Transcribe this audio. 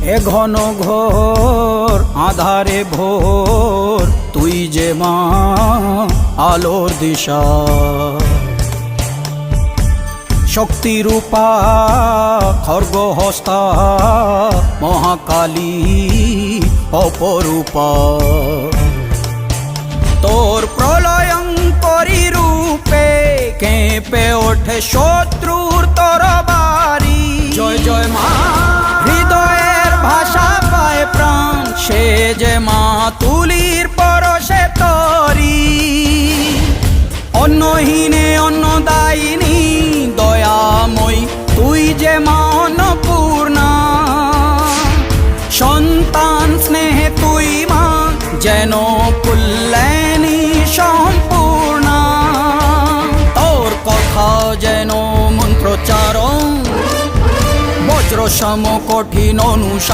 এ ঘন ঘোর আধারে ভোর তুই যে মা আলোর দিশা, শক্তিরূপা খর্গহস্তা মহাকালী অপরূপা। তোর প্রলয়ঙ্করী রূপে কেঁপে ওঠে শত্রুর তরবারি। জয় জয় মা, হৃদয়ের ভাষা পায় প্রাণ, সে যে মা তুলির পরশে তরি। অন্নহীনে অন্নদায়িনী দয়াময়ী, তুই যে মা অন্নপূর্ণা। সন্তান স্নেহে তুই মা যেন কল্যাণী সম্পূর্ণা। তোর কথা যেন মন্ত্রোচ্চারণ, বজ্র সম কঠিন অনুশাসন।